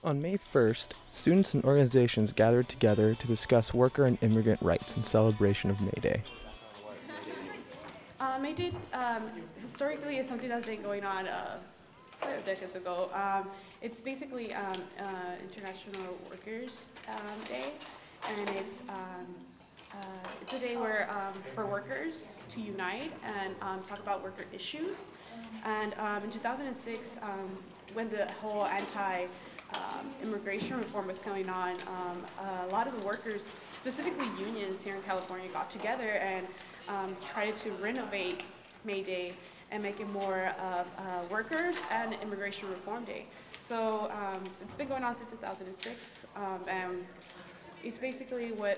On May 1st, students and organizations gathered together to discuss worker and immigrant rights in celebration of May Day. May Day historically is something that's been going on quite a decades ago. It's basically International Workers Day, and it's a day where for workers to unite and talk about worker issues. And in 2006, when the whole immigration reform was going on, a lot of the workers, specifically unions here in California, got together and tried to renovate May Day and make it more of workers and immigration reform day. So it's been going on since 2006, and it's basically what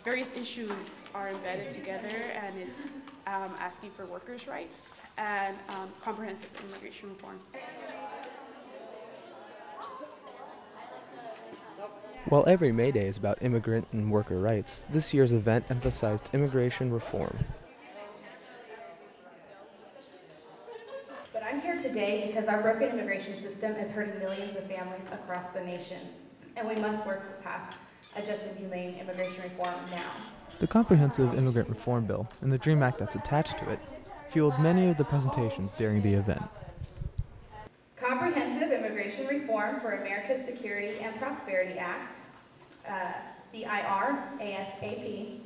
various issues are embedded together, and it's asking for workers' rights and comprehensive immigration reform. While every May Day is about immigrant and worker rights, this year's event emphasized immigration reform. But I'm here today because our broken immigration system is hurting millions of families across the nation, and we must work to pass a just and humane immigration reform now. The Comprehensive Immigrant Reform Bill and the DREAM Act that's attached to it fueled many of the presentations during the event. Comprehensive Immigration Reform for America's Security and Prosperity Act, CIR ASAP,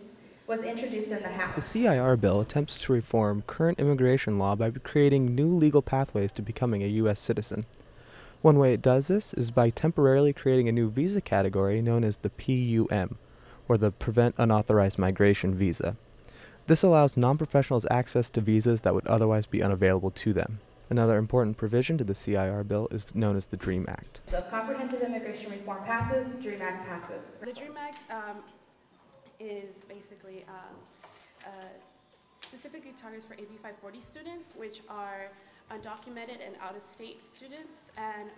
was introduced in the House. The CIR Bill attempts to reform current immigration law by creating new legal pathways to becoming a U.S. citizen. One way it does this is by temporarily creating a new visa category known as the PUM, or the Prevent Unauthorized Migration Visa. This allows non-professionals access to visas that would otherwise be unavailable to them. Another important provision to the CIR Bill is known as the DREAM Act. So if comprehensive immigration reform passes, DREAM Act passes. The DREAM Act is basically specifically targets for AB 540 students, which are undocumented and out-of-state students. And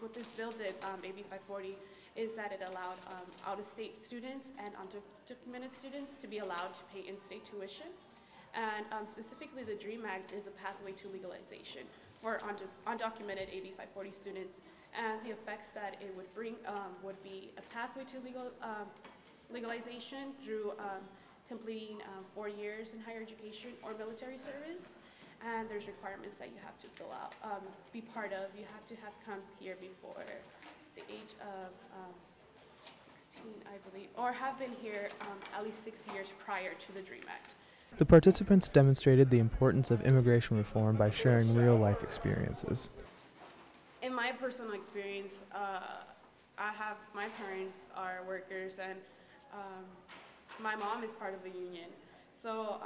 what this bill did, AB 540, is that it allowed out-of-state students and undocumented students to be allowed to pay in-state tuition. And specifically, the DREAM Act is a pathway to legalization for undocumented AB 540 students. And the effects that it would bring would be a pathway to legalization through completing 4 years in higher education or military service. And there's requirements that you have to fill out, be part of. You have to have come here before the age of 16, I believe, or have been here at least 6 years prior to the DREAM Act. The participants demonstrated the importance of immigration reform by sharing real-life experiences. In my personal experience, my parents are workers, and my mom is part of a union. So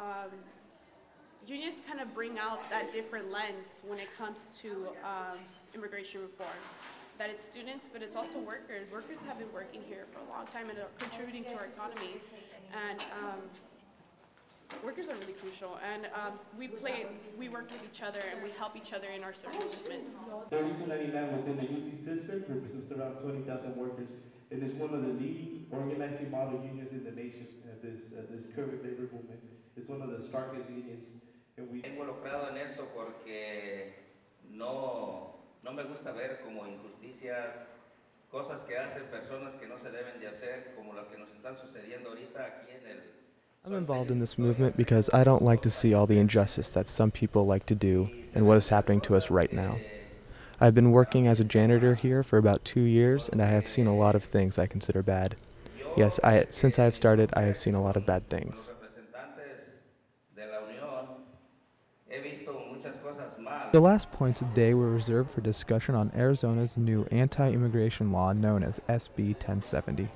unions kind of bring out that different lens when it comes to immigration reform. That it's students, but it's also workers. Workers have been working here for a long time and are contributing to our economy. And workers are really crucial, and we work with each other and we help each other in our social movements. 3299 within the UC system represents around 20,000 workers. It is one of the leading organizing model unions in the nation. This current labor movement is one of the strongest unions. Involucrado en esto porque no me gusta ver como injusticias, cosas que hacen personas que no se deben de hacer, como las que nos están sucediendo ahorita aquí en el. I'm involved in this movement because I don't like to see all the injustice that some people like to do and what is happening to us right now. I've been working as a janitor here for about 2 years, and I have seen a lot of things I consider bad. Yes, since I have started, I have seen a lot of bad things. The last points of the day were reserved for discussion on Arizona's new anti-immigration law known as SB 1070.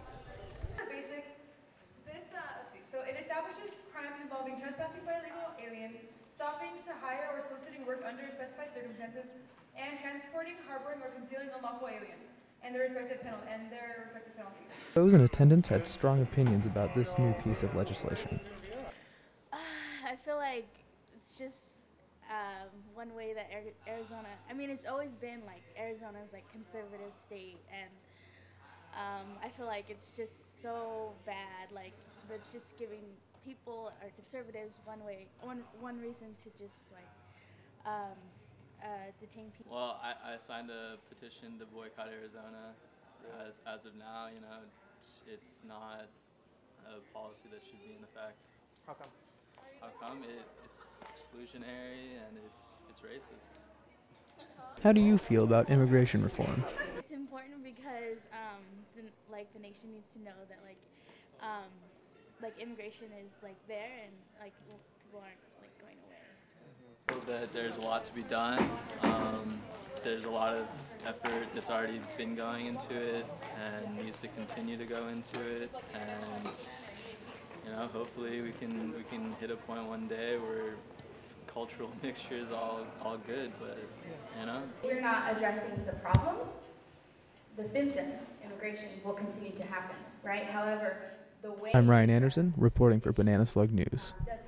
So it establishes crimes involving trespassing by illegal aliens, stopping to hire or soliciting work under specified circumstances, and transporting, harboring, or concealing unlawful aliens, and their respective penalties. Those in attendance had strong opinions about this new piece of legislation. I feel like it's just one way that Arizona, I mean, it's always been like Arizona's like conservative state, and I feel like it's just so bad, like that's just giving people or conservatives one reason to just like detain people. Well, I signed a petition to boycott Arizona As of now, you know, it's not a policy that should be in effect. How come? How come? It's exclusionary and it's racist. How do you feel about immigration reform? It's important because the nation needs to know that immigration is there and people aren't going away. So. That there's a lot to be done. There's a lot of effort that's already been going into it and needs to continue to go into it. And you know, hopefully we can hit a point one day where cultural mixture is all good. But you know, we're not addressing the problems. The symptom, immigration, will continue to happen, right? However, the way I'm Ryan Anderson, reporting for Banana Slug News. does